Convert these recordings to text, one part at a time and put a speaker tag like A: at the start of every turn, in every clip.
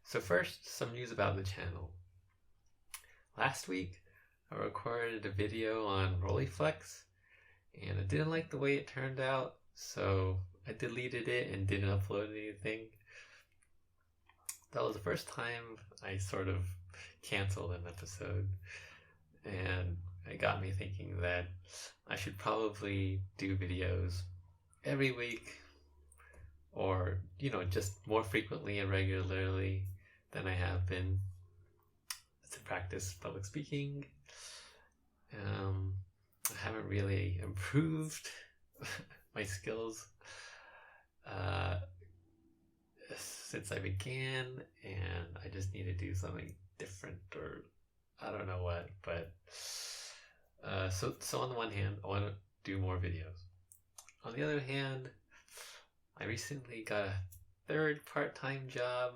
A: So first, some news about the channel. Last week, I recorded a video on Rolleiflex, and I didn't like the way it turned out, so I deleted it and didn't upload anything. That was the first time I sort of canceled an episode, and it got me thinking that I should probably do videos every week, or, just more frequently and regularly than I have been to practice public speaking. I haven't really improved my skills since I began, and I just need to do something different, or I don't know what, but so on the one hand, I want to do more videos. On the other hand, I recently got a third part-time job,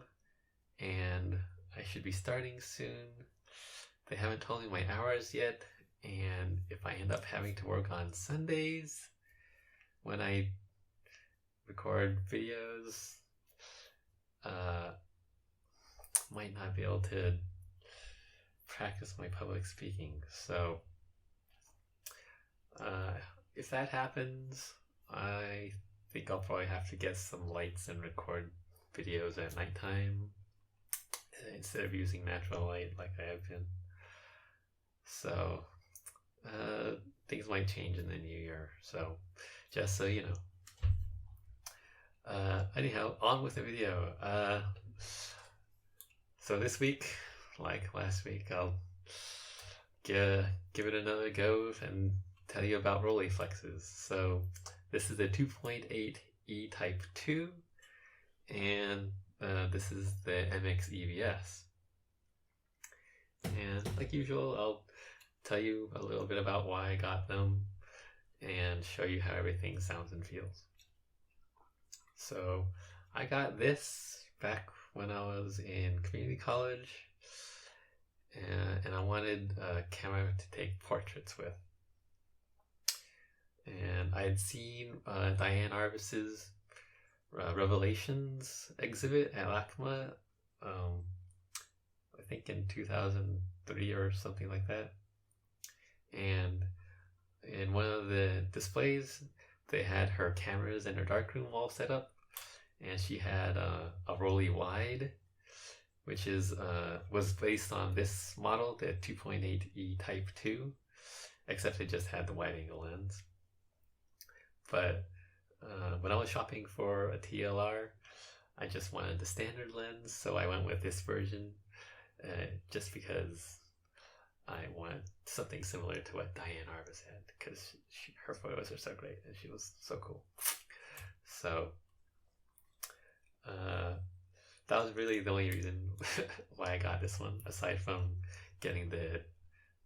A: and I should be starting soon. They haven't told me my hours yet, and if I end up having to work on Sundays when I record videos, might not be able to practice my public speaking. So if that happens, I think I'll probably have to get some lights and record videos at nighttime instead of using natural light like I have been. So things might change in the new year, so just so you know. Anyhow, on with the video. So this week, like last week, I'll give it another go and tell you about Rolleiflexes. So this is a 2.8 E Type 2, and this is the MX-EVS. And like usual, I'll tell you a little bit about why I got them and show you how everything sounds and feels. So I got this back when I was in community college, and I wanted a camera to take portraits with. And I had seen Diane Arbus's Revelations exhibit at LACMA, I think in 2003 or something like that. And in one of the displays, they had her cameras in her darkroom all set up, and she had a Rolly wide, which was based on this model, the 2.8 E Type 2, except it just had the wide angle lens. But when I was shopping for a TLR, I just wanted the standard lens, so I went with this version, just because I wanted something similar to what Diane Arbus had, because her photos are so great and she was so cool. So that was really the only reason why I got this one, aside from getting the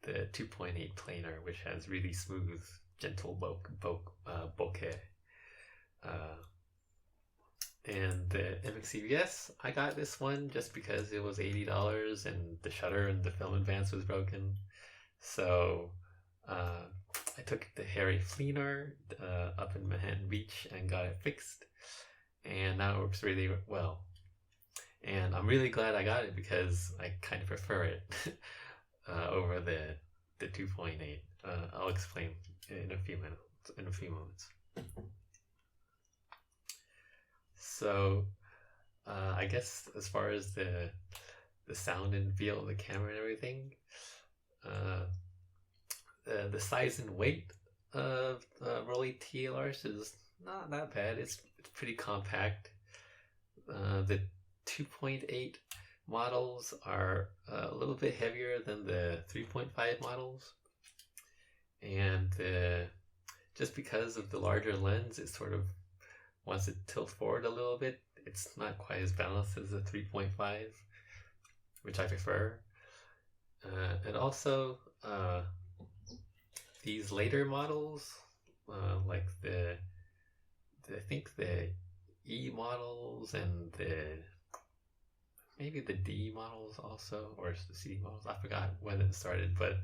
A: 2.8 planar, which has really smooth, gentle bokeh. And the MX-EVS, I got this one just because it was $80 and the shutter and the film advance was broken. So I took it to Harry Fleenor up in Manhattan Beach and got it fixed. And now it works really well. And I'm really glad I got it because I kind of prefer it over the 2.8. I'll explain in a few moments. So I guess as far as the sound and feel of the camera and everything, the size and weight of Rolleiflex TLRs is not that bad. It's pretty compact. The 2.8 models are a little bit heavier than the 3.5 models, and just because of the larger lens, it sort of wants to tilt forward a little bit. It's not quite as balanced as the 3.5, which I prefer. And also, these later models, like I think the E models and maybe the D models also, or the C models, I forgot when it started, but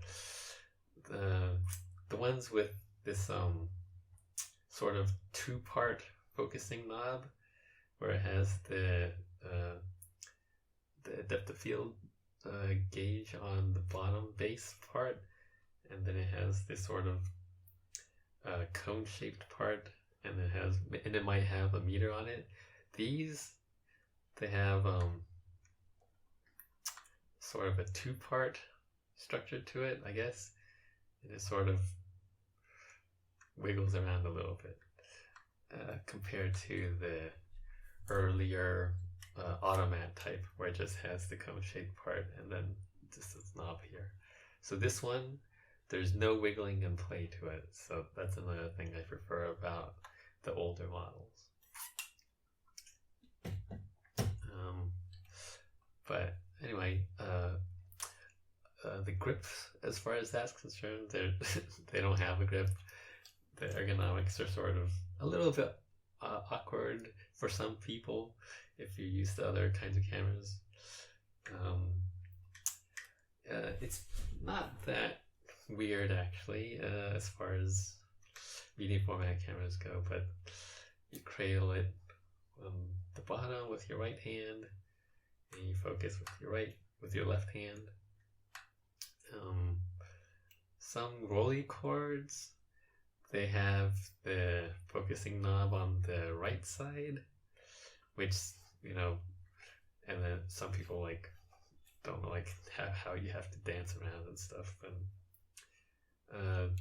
A: the ones with this sort of two-part focusing knob, where it has the the depth of field gauge on the bottom base part, and then it has this sort of cone-shaped part, and it might have a meter on it. These, they have sort of a two-part structure to it, I guess, and it sort of wiggles around a little bit compared to the earlier automat type, where it just has the cone-shaped part and then just this knob here. So this one, there's no wiggling and play to it, so that's another thing I prefer about the older models. But anyway, the grip, as far as that's concerned, they don't have a grip. The ergonomics are sort of a little bit awkward for some people if you're used to other kinds of cameras. It's not that weird actually, as far as medium format cameras go, but you cradle it on the bottom with your right hand, and you focus with your left hand. Some Rolleicords, they have the focusing knob on the right side, which, you know, and then some people like don't know like how you have to dance around and stuff. And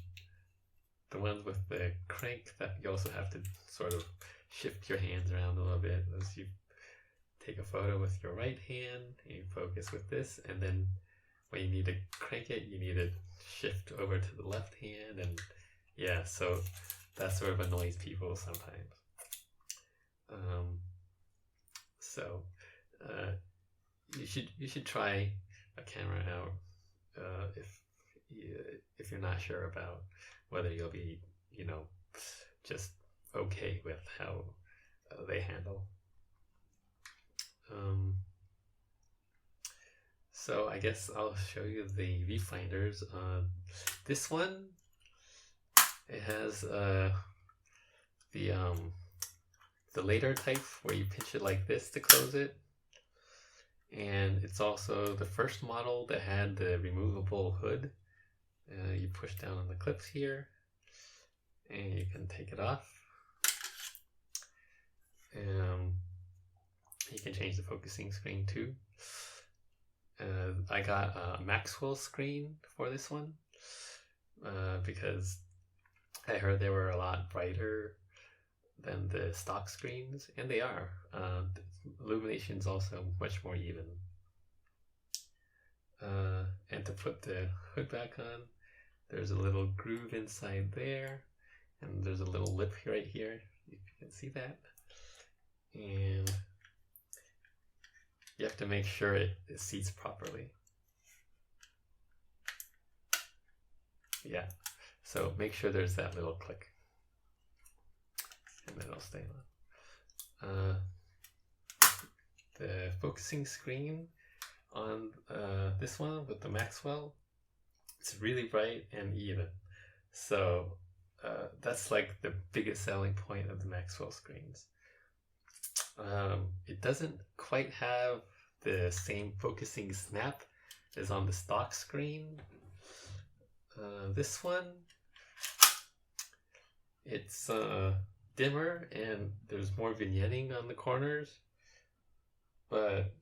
A: the ones with the crank, that you also have to sort of shift your hands around a little bit as you take a photo with your right hand, and you focus with this, and then when you need to crank it, you need to shift over to the left hand, and yeah, so that sort of annoys people sometimes. So you should try a camera out if you're not sure about whether you'll be, you know, just okay with how they handle. So I guess I'll show you the viewfinders. This one, it has the later type where you pinch it like this to close it, and it's also the first model that had the removable hood. You push down on the clips here, and you can take it off. You can change the focusing screen too. I got a Maxwell screen for this one because I heard they were a lot brighter than the stock screens, and they are. The illumination is also much more even. And to put the hood back on, there's a little groove inside there, and there's a little lip right here, if you can see that. And you have to make sure it seats properly. Yeah, so make sure there's that little click, and then it'll stay on. The focusing screen on this one with the Maxwell, it's really bright and even. So that's like the biggest selling point of the Maxwell screens. It doesn't quite have the same focusing snap as on the stock screen. This one, it's dimmer and there's more vignetting on the corners, but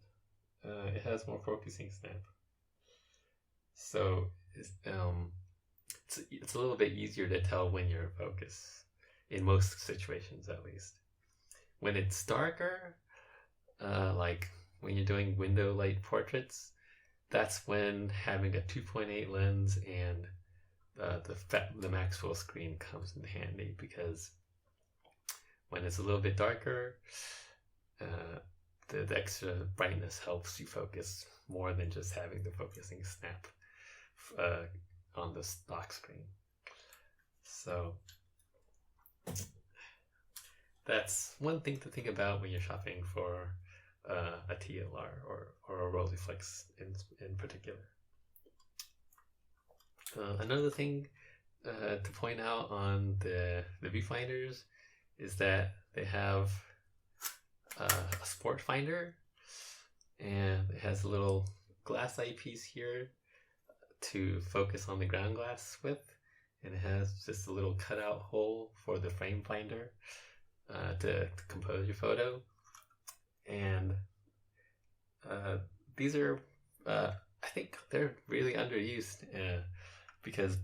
A: it has more focusing snap. So it's a little bit easier to tell when you're in focus, in most situations at least. When it's darker, like when you're doing window light portraits, that's when having a 2.8 lens and the Maxwell screen comes in handy, because when it's a little bit darker, the extra brightness helps you focus more than just having the focusing snap on the stock screen. So that's one thing to think about when you're shopping for a TLR or a Rolleiflex in particular. Another thing to point out on the viewfinders is that they have a sport finder, and it has a little glass eyepiece here to focus on the ground glass with, and it has just a little cutout hole for the frame finder to compose your photo. And these are, I think they're really underused because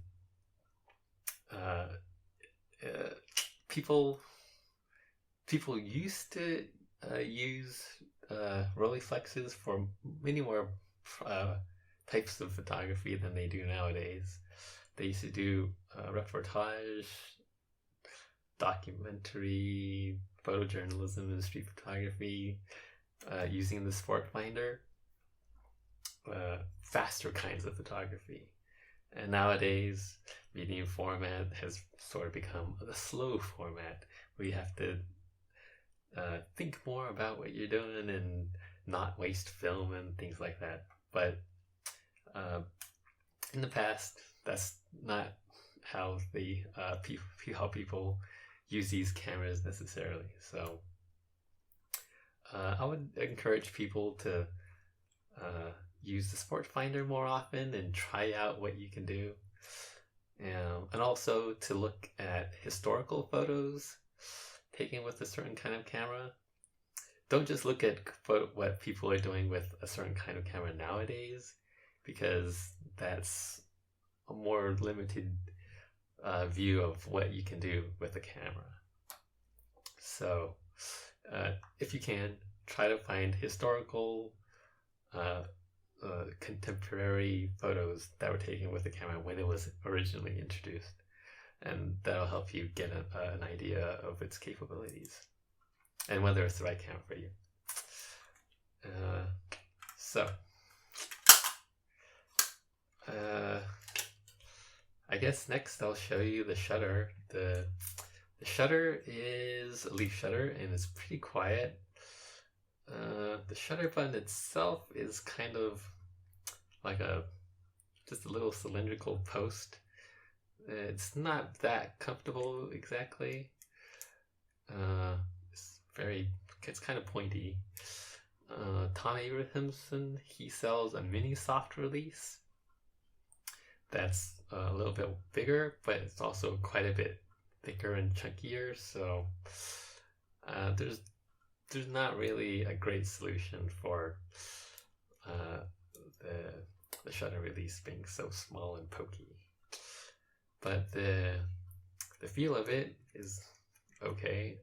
A: people used to use Rolleiflexes for many more types of photography than they do nowadays. They used to do reportage, documentary, photojournalism, and street photography using the sport finder, faster kinds of photography. And nowadays, medium format has sort of become the slow format, where you have to think more about what you're doing and not waste film and things like that. But in the past, that's not how how people use these cameras necessarily. So I would encourage people to use the sport finder more often and try out what you can do, and also to look at historical photos taken with a certain kind of camera. Don't just look at what people are doing with a certain kind of camera nowadays, because that's a more limited view of what you can do with a camera. So if you can, try to find historical contemporary photos that were taken with the camera when it was originally introduced, and that'll help you get an idea of its capabilities and whether it's the right camera for you. I guess next I'll show you the shutter. The shutter is a leaf shutter and it's pretty quiet. The shutter button itself is kind of like just a little cylindrical post. It's not that comfortable exactly. It's kind of pointy. Tom Abrahamsson, he sells a mini soft release that's a little bit bigger, but it's also quite a bit thicker and chunkier. So there's not really a great solution for the shutter release being so small and pokey. But the feel of it is okay.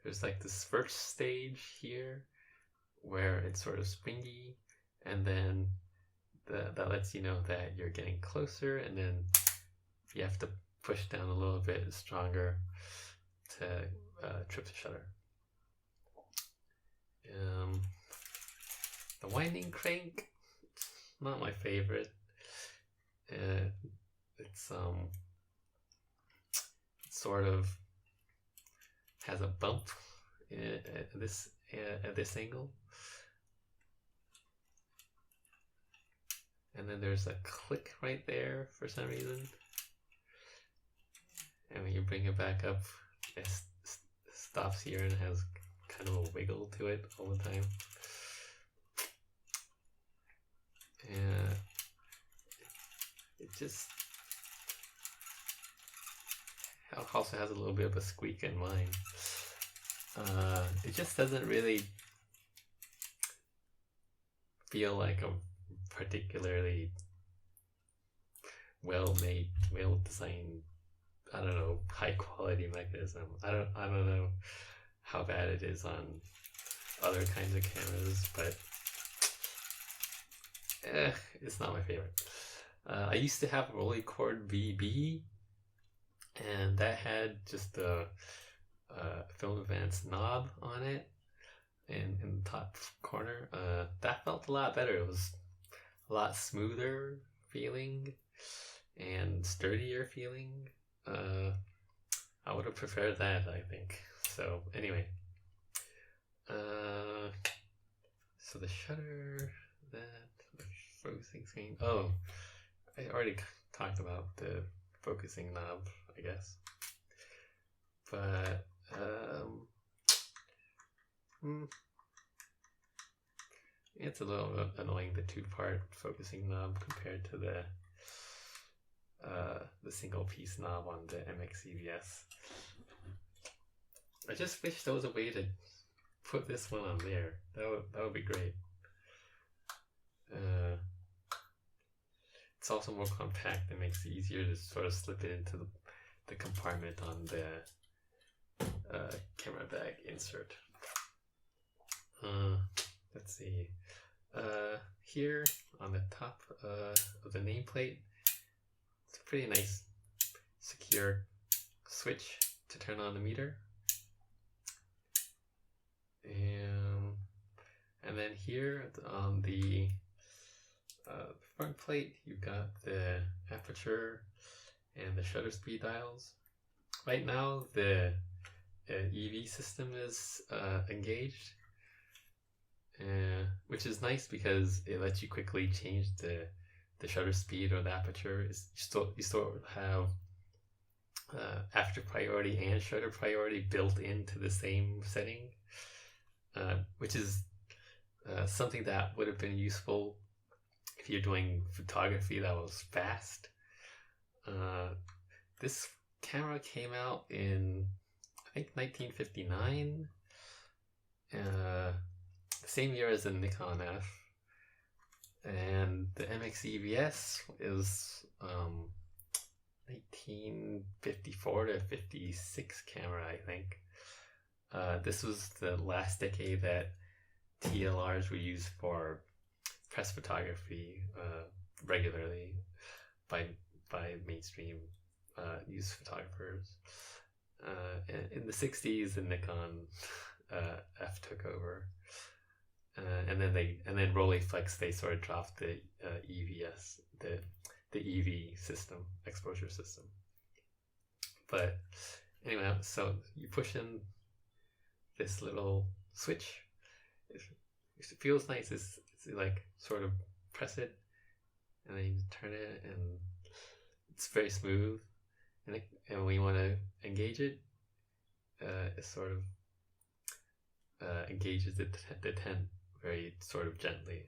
A: There's like this first stage here where it's sort of springy, and then that lets you know that you're getting closer, and then you have to push down a little bit stronger to trip the shutter. The winding crank, not my favorite. It's sort of has a bump at this angle, and then there's a click right there for some reason, and when you bring it back up, it stops here and has kind of a wiggle to it all the time. And it just also has a little bit of a squeak in mine. It just doesn't really feel like a particularly well-made, well-designed, I don't know, high-quality mechanism. I don't know how bad it is on other kinds of cameras, but it's not my favorite. I used to have a Rolleicord VB, and that had just a film advance knob on it in the top corner. That felt a lot better. It was a lot smoother feeling and sturdier feeling. I would have preferred that, I think. So anyway, so the shutter, the focusing screen. Oh, I already talked about the focusing knob, I guess. But It's a little annoying, the two-part focusing knob compared to the single piece knob on the MX-EVS. I just wish there was a way to put this one on there. That would be great. It's also more compact and makes it easier to sort of slip it into the compartment on the camera bag insert. Let's see. Here on the top of the nameplate, it's a pretty nice secure switch to turn on the meter. And then here on the front plate, you've got the aperture and the shutter speed dials. Right now, the EV system is engaged, which is nice because it lets you quickly change the shutter speed or the aperture. You still have aperture priority and shutter priority built into the same setting, which is something that would have been useful if you're doing photography that was fast. This camera came out in, I think, 1959, the same year as the Nikon F, and the MX-EVS is 1954 to 56 camera, I think. This was the last decade that TLRs were used for press photography regularly by mainstream news photographers. In the 60s, the Nikon F took over, and then Rolleiflex, they sort of dropped the EVS, the EV system, exposure system. But anyway, so you push in this little switch. It feels nice. It's like sort of press it, and then you turn it, and it's very smooth. And when you want to engage it, it sort of engages the tent very sort of gently.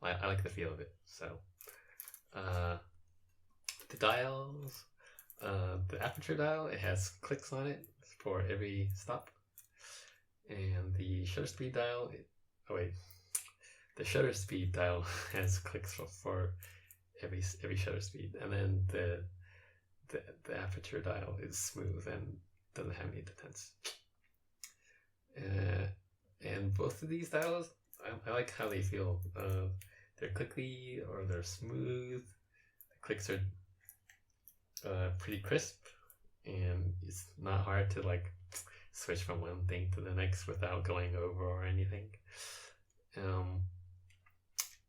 A: I like the feel of it. So the dials, the aperture dial, it has clicks on it for every stop, and the shutter speed dial. The shutter speed dial has clicks for every shutter speed, and then the aperture dial is smooth and doesn't have any detents. And both of these dials, I like how they feel. They're clicky or they're smooth. The clicks are pretty crisp, and it's not hard to like switch from one thing to the next without going over or anything.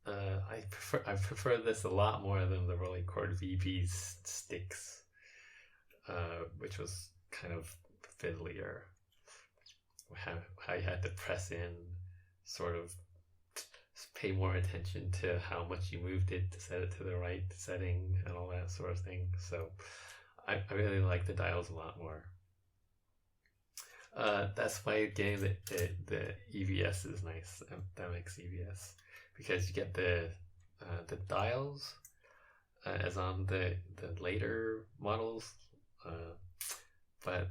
A: I prefer this a lot more than the Rolleicord VB sticks, which was kind of fiddlier. How you had to press in, sort of pay more attention to how much you moved it to set it to the right setting and all that sort of thing. So I really like the dials a lot more. That's why getting the EVS is nice, the MX-EVS, because you get the dials as on the later models, but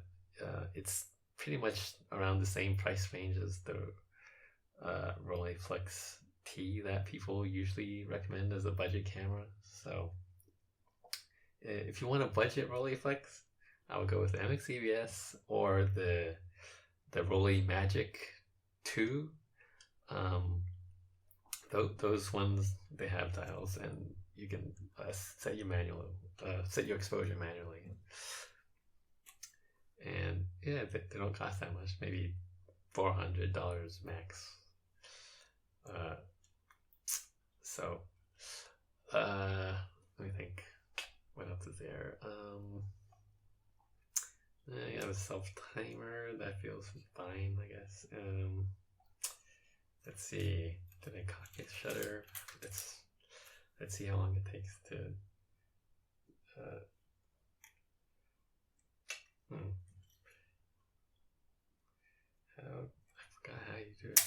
A: it's pretty much around the same price range as the Rolleiflex T that people usually recommend as a budget camera. So if you want a budget Rolleiflex, I would go with the MX-EVS or the Rollei Magic 2. Those ones, they have dials, and you can set your exposure manually. And yeah, they don't cost that much, maybe $400 max. Let me think, what else is there? I have a self-timer, that feels fine, I guess. Let's see, did I cock the shutter? Let's see how long it takes to I forgot how you do it.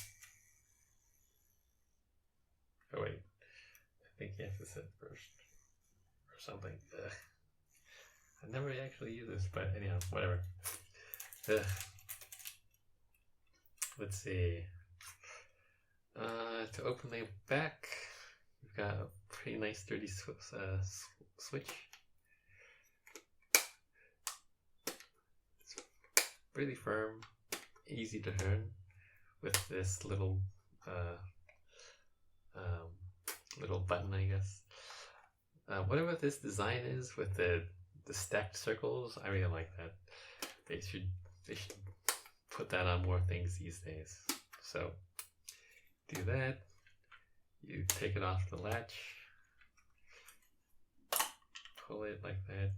A: think you have to set first or something. Ugh. I never actually use this, but anyhow, whatever. Ugh. Let's see. To open the back, we've got a pretty nice sturdy switch. It's really firm, easy to turn with this little little button, I guess. Whatever this design is with the stacked circles, I really like that. They should put that on more things these days. So do that. You take it off the latch, pull it like that.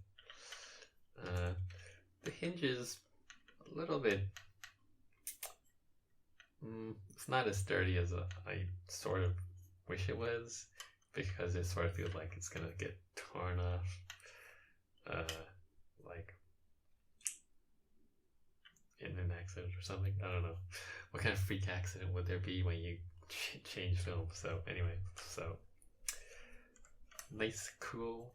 A: The hinge is a little bit. It's not as sturdy as I sort of wish it was, because it sort of feels like it's gonna get torn off. Like in an accident or something. I don't know. What kind of freak accident would there be when you change film? So anyway, so nice, cool.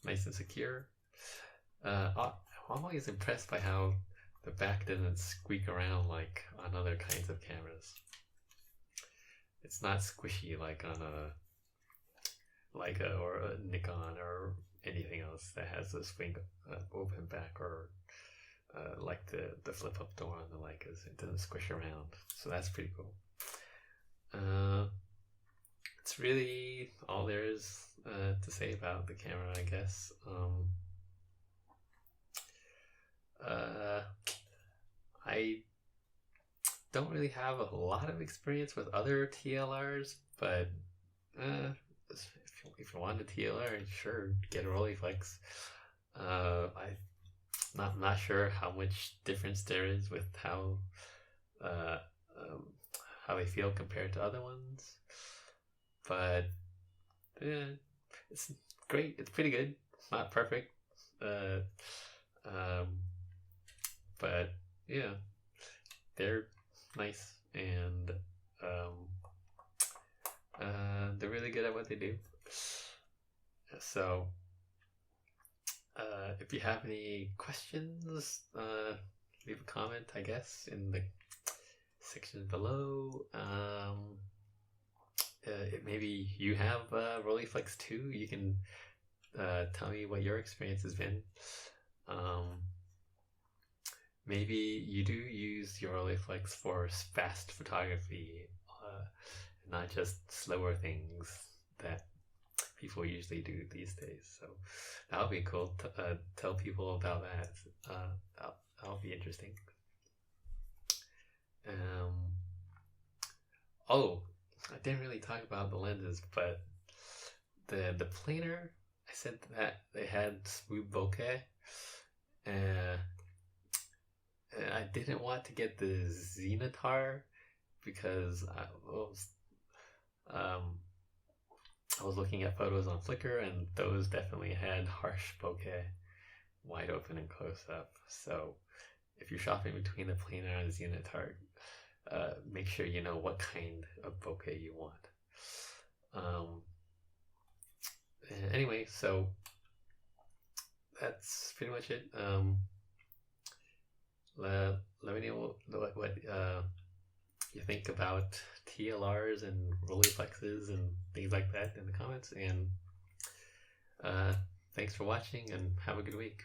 A: Nice and secure. I'm always impressed by how the back doesn't squeak around like on other kinds of cameras. It's not squishy like on a Leica or a Nikon or anything else that has a swing open back, or like the flip up door on the Leicas. It doesn't squish around, so that's pretty cool. It's really all there is to say about the camera, I guess. I don't really have a lot of experience with other TLRs, but if you want a TLR, sure, get a Rolleiflex. I'm not sure how much difference there is with how they feel compared to other ones, but yeah, it's great. It's pretty good. It's not perfect, but yeah, they're nice, and they're really good at what they do. So if you have any questions, leave a comment, I guess, in the section below. Maybe you have Rolleiflex too. You can tell me what your experience has been. Maybe you do use your Rolleiflex for fast photography, not just slower things that people usually do these days. So that would be cool to tell people about that. That'll be interesting. Oh, I didn't really talk about the lenses, but the Planar, I said that they had smooth bokeh, and I didn't want to get the Xenotar because I was looking at photos on Flickr, and those definitely had harsh bokeh, wide open and close up. So if you're shopping between the Planar and the Xenotar, make sure you know what kind of bokeh you want. Anyway, so that's pretty much it. Let me know what you think about TLRs and Rolleiflexes and things like that in the comments. And thanks for watching, and have a good week.